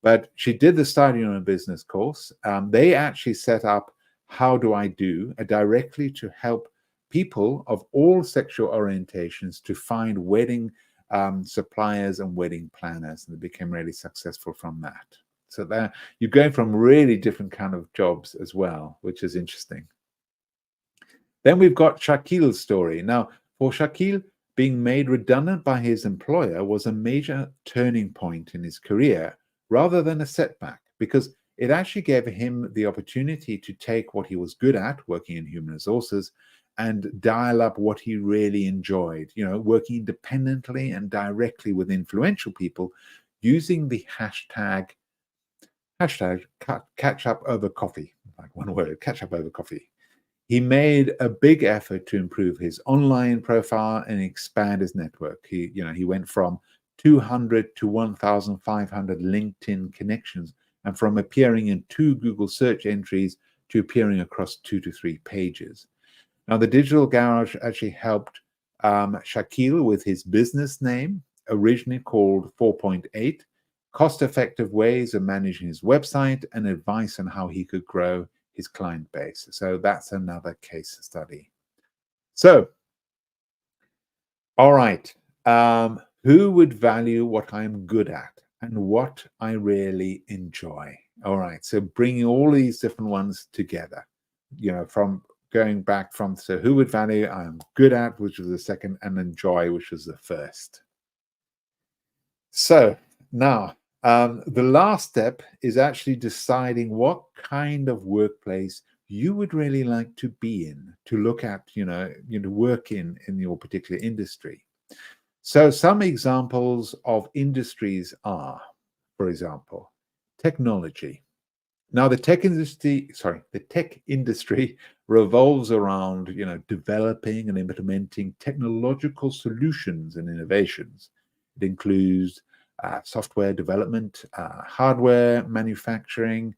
But she did the starting your own business course. They actually set up How Do I Do directly to help people of all sexual orientations to find wedding suppliers and wedding planners, and they became really successful from that. So there you're going from really different kind of jobs as well, which is interesting. Then we've got Shakil's story. Now, for Shakil, being made redundant by his employer was a major turning point in his career rather than a setback, because it actually gave him the opportunity to take what he was good at, working in human resources, and dial up what he really enjoyed, working independently and directly with influential people using the hashtag catch up over coffee, like one word, catch up over coffee. He made a big effort to improve his online profile and expand his network. He went from 200 to 1,500 LinkedIn connections, and from appearing in 2 Google search entries to appearing across 2 to 3 pages. Now, the Digital Garage actually helped Shakil with his business name, originally called 4.8, cost-effective ways of managing his website, and advice on how he could grow his client base. So that's another case study. So, all right, who would value what I'm good at and what I really enjoy? All right, so bringing all these different ones together, from going back from, so who would value I'm good at, which was the second, and enjoy, which was the first. So now, the last step is actually deciding what kind of workplace you would really like to be in, to look at, work in your particular industry. So some examples of industries are, for example, technology. Now, the tech industry revolves around, developing and implementing technological solutions and innovations. It includes software development, hardware manufacturing,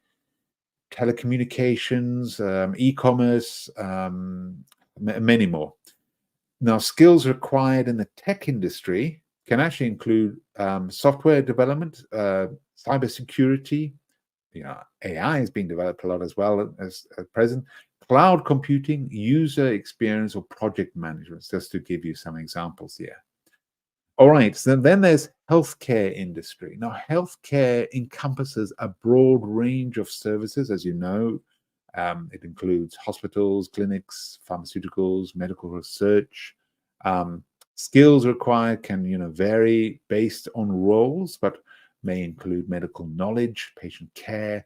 telecommunications, e-commerce, many more. Now, skills required in the tech industry can actually include software development, cybersecurity. AI is being developed a lot as well as at present. Cloud computing, user experience, or project management, just to give you some examples here. All right, so then there's healthcare industry. Now, healthcare encompasses a broad range of services, as you know. It includes hospitals, clinics, pharmaceuticals, medical research. Skills required can, vary based on roles, but may include medical knowledge, patient care,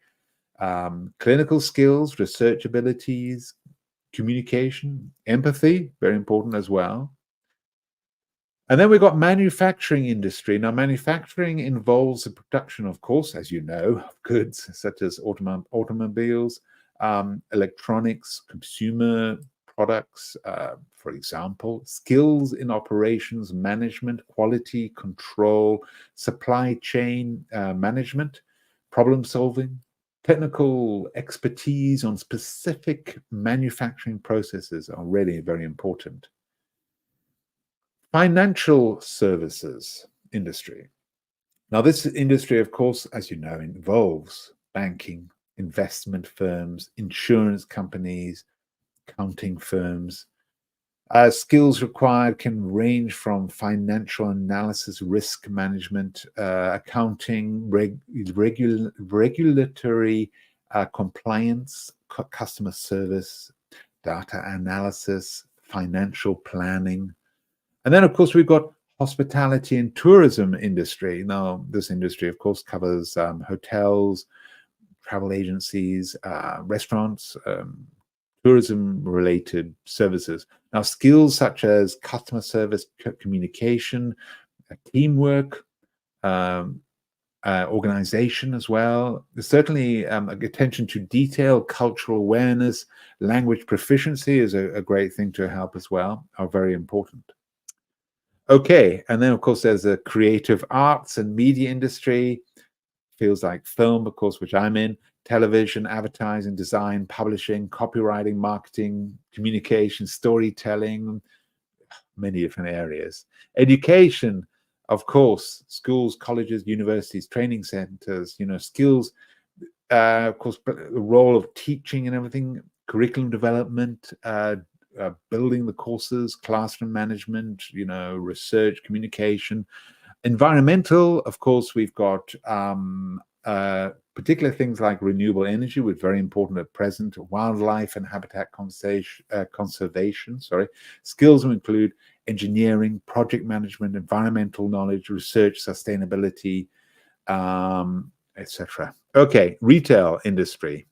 clinical skills, research abilities, communication, empathy, very important as well. And then we've got manufacturing industry. Now, manufacturing involves the production, of course, as you know, of goods such as automobiles, electronics, consumer products, for example, skills in operations management, quality control, supply chain management, problem solving, technical expertise on specific manufacturing processes are really very important. Financial services industry. Now, this industry, of course, as you know, involves banking, investment firms, insurance companies, accounting firms. Skills required can range from financial analysis, risk management, accounting, regulatory compliance, customer service, data analysis, financial planning. And then, of course, we've got hospitality and tourism industry. Now, this industry, of course, covers hotels, travel agencies, restaurants, tourism-related services. Now, skills such as customer service, communication, teamwork, organization as well. There's certainly attention to detail, cultural awareness, language proficiency is a great thing to help as well, are very important. Okay, and then of course there's the creative arts and media industry, fields like film, of course, which I'm in, television, advertising, design, publishing, copywriting, marketing, communication, storytelling, many different areas. Education, of course, schools, colleges, universities, training centers, skills, of course, the role of teaching and everything, curriculum development, building the courses, classroom management, research, communication. Environmental, of course, we've got particular things like renewable energy, which is very important at present, wildlife and habitat conservation. Skills will include engineering, project management, environmental knowledge, research, sustainability, etc. Okay, retail industry.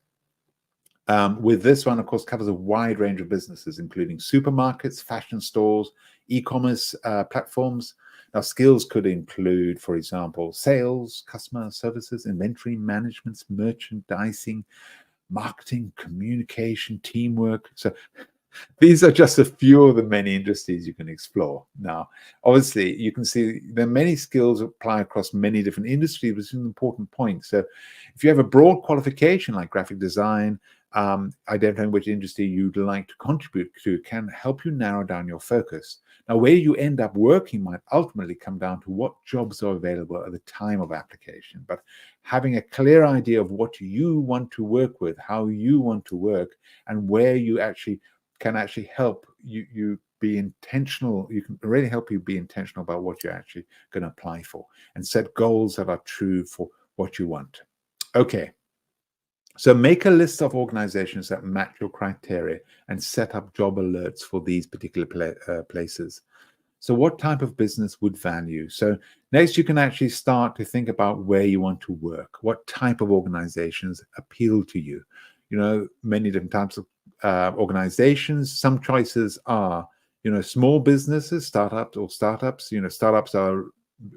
With this one, of course, covers a wide range of businesses, including supermarkets, fashion stores, e-commerce platforms. Now, skills could include, for example, sales, customer services, inventory management, merchandising, marketing, communication, teamwork. So these are just a few of the many industries you can explore. Now, obviously, you can see there are many skills apply across many different industries, which is an important point. So if you have a broad qualification like graphic design, identifying which industry you'd like to contribute to can help you narrow down your focus. Now, where you end up working might ultimately come down to what jobs are available at the time of application. But having a clear idea of what you want to work with, how you want to work, and where you can help you be intentional. You can really help you be intentional about what you're actually going to apply for and set goals that are true for what you want. Okay. So make a list of organizations that match your criteria and set up job alerts for these particular places. So what type of business would value? So next you can actually start to think about where you want to work. What type of organizations appeal to you? Many different types of organizations. Some choices are, small businesses, startups. Startups are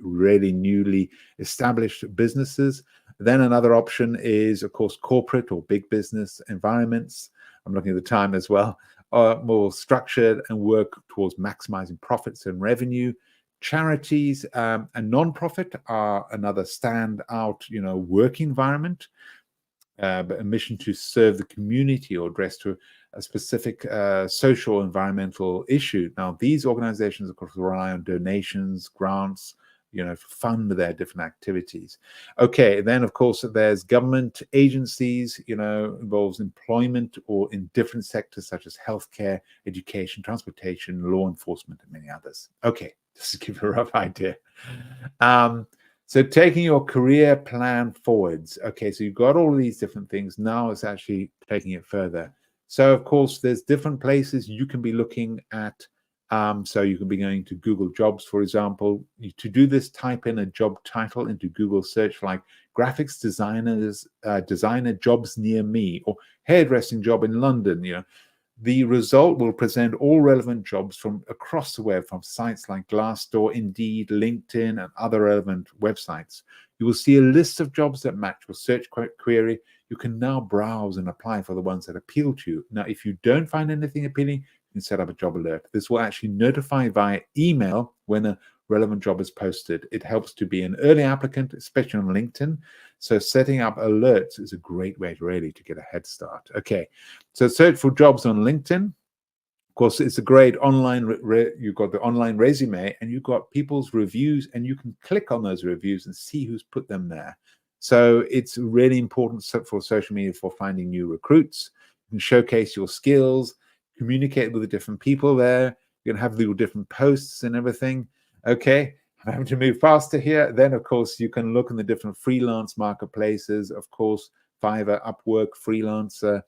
really newly established businesses. Then another option is, of course, corporate or big business environments. I'm looking at the time as well. More structured and work towards maximizing profits and revenue. Charities and non-profit are another standout, work environment. But a mission to serve the community or address to a specific social or environmental issue. Now, these organizations, of course, rely on donations, grants, fund their different activities. Okay, then, of course, there's government agencies, involves employment or in different sectors such as healthcare, education, transportation, law enforcement, and many others. Okay, just to give you a rough idea. So taking your career plan forwards. Okay, so you've got all these different things. Now it's actually taking it further. So, of course, there's different places you can be looking at. So you can be going to Google Jobs, for example. To do this, type in a job title into Google search like graphics designer jobs near me or hairdressing job in London. The result will present all relevant jobs from across the web, from sites like Glassdoor, Indeed, LinkedIn, and other relevant websites. You will see a list of jobs that match your search query. You can now browse and apply for the ones that appeal to you. Now, if you don't find anything appealing, you can set up a job alert. This will actually notify via email when a relevant job is posted. It helps to be an early applicant, especially on LinkedIn. So setting up alerts is a great way to get a head start. Okay, so search for jobs on LinkedIn. Of course, it's a great online, you've got the online resume and you've got people's reviews, and you can click on those reviews and see who's put them there. So it's really important for social media for finding new recruits. You can showcase your skills, communicate with the different people there. You can have little different posts and everything. Okay, I'm having to move faster here. Then, of course, you can look in the different freelance marketplaces, of course, Fiverr, Upwork, Freelancer.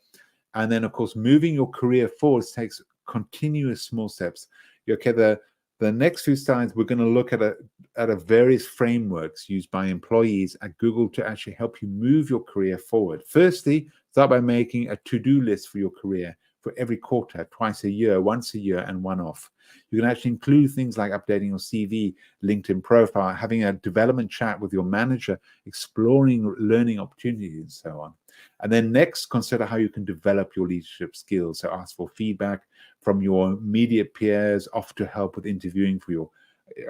And then, of course, moving your career forward takes continuous small steps. Okay, the next few slides, we're going to look at a various frameworks used by employees at Google to actually help you move your career forward. Firstly, start by making a to-do list for your career for every quarter, twice a year, once a year, and one off. You can actually include things like updating your CV, LinkedIn profile, having a development chat with your manager, exploring learning opportunities, and so on. And then next, consider how you can develop your leadership skills. So ask for feedback from your immediate peers, offer to help with interviewing for your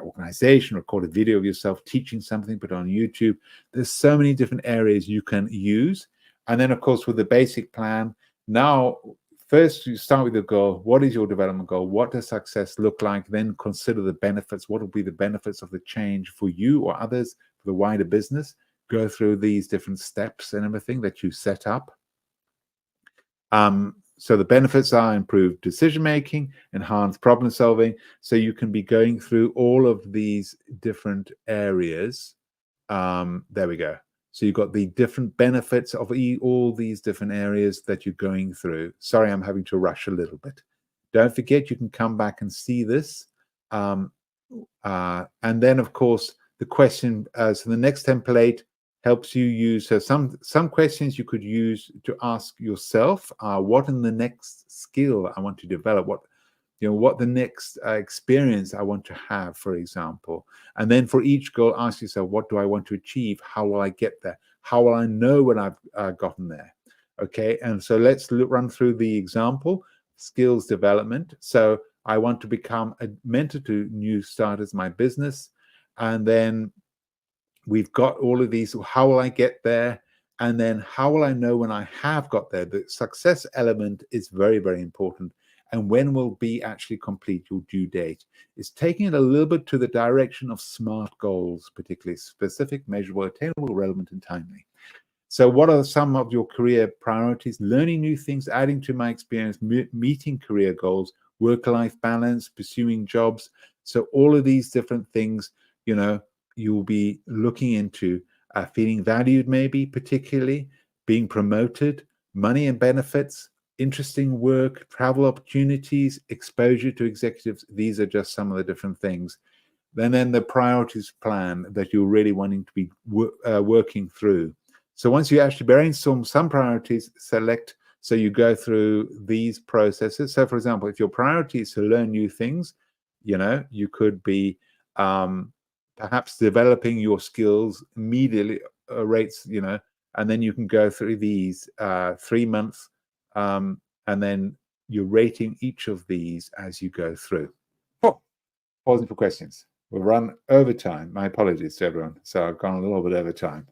organization, record a video of yourself teaching something, put it on YouTube. There's so many different areas you can use. And then, of course, with the basic plan, now, first you start with the goal. What is your development goal? What does success look like? Then consider the benefits. What will be the benefits of the change for you or others, for the wider business? Go through these different steps and everything that you set up. So the benefits are improved decision-making, enhanced problem-solving. So you can be going through all of these different areas. There we go. So you've got the different benefits of all these different areas that you're going through. Sorry, I'm having to rush a little bit. Don't forget, you can come back and see this. And then, of course, the question, so the next template helps you use, so some questions you could use to ask yourself are, what in the next skill I want to develop, what the next experience I want to have, for example. And then for each goal, ask yourself, what do I want to achieve? How will I get there? How will I know when I've gotten there? Okay, and so let's run through the example, skills development. So I want to become a mentor to new starters in my business. And then we've got all of these. How will I get there? And then how will I know when I have got there? The success element is very, very important. And when will be actually complete your due date? It's taking it a little bit to the direction of SMART goals, particularly specific, measurable, attainable, relevant, and timely. So what are some of your career priorities? Learning new things, adding to my experience, meeting career goals, work-life balance, pursuing jobs. So all of these different things, you'll be looking into, feeling valued, maybe particularly, being promoted, money and benefits, interesting work, travel opportunities, exposure to executives. These are just some of the different things. Then the priorities plan that you're really wanting to be working through. So once you actually brainstorm some priorities, select, so you go through these processes. So for example, if your priority is to learn new things, you could be perhaps developing your skills immediately, rates, and then you can go through these 3 months, and then you're rating each of these as you go through. Pausing for questions. We'll run over time. My apologies to everyone. So I've gone a little bit over time.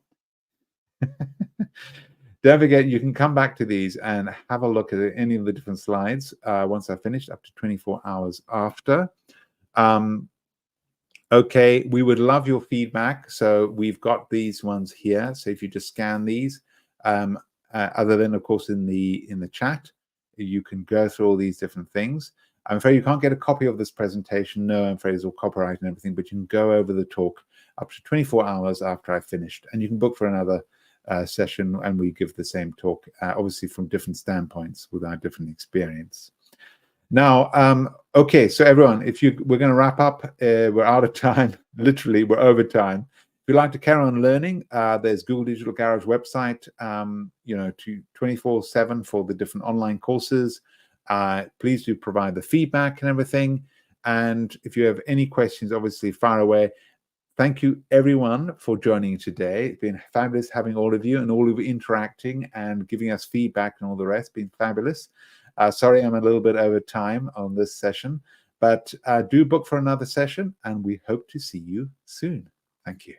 Don't forget, you can come back to these and have a look at any of the different slides once I've finished, up to 24 hours after. Okay, we would love your feedback. So we've got these ones here. So if you just scan these, other than, of course, in the chat, you can go through all these different things. I'm afraid you can't get a copy of this presentation. No, I'm afraid it's all copyright and everything, but you can go over the talk up to 24 hours after I've finished. And you can book for another session, and we give the same talk, obviously from different standpoints with our different experience. Now, okay, so everyone, we're going to wrap up. We're out of time. Literally, we're over time. If you'd like to carry on learning, there's Google Digital Garage website, to 24/7 for the different online courses. Please do provide the feedback and everything. And if you have any questions, obviously fire away. Thank you, everyone, for joining today. It's been fabulous having all of you and all of you interacting and giving us feedback and all the rest. It's been fabulous. Sorry, I'm a little bit over time on this session, but do book for another session, and we hope to see you soon. Thank you.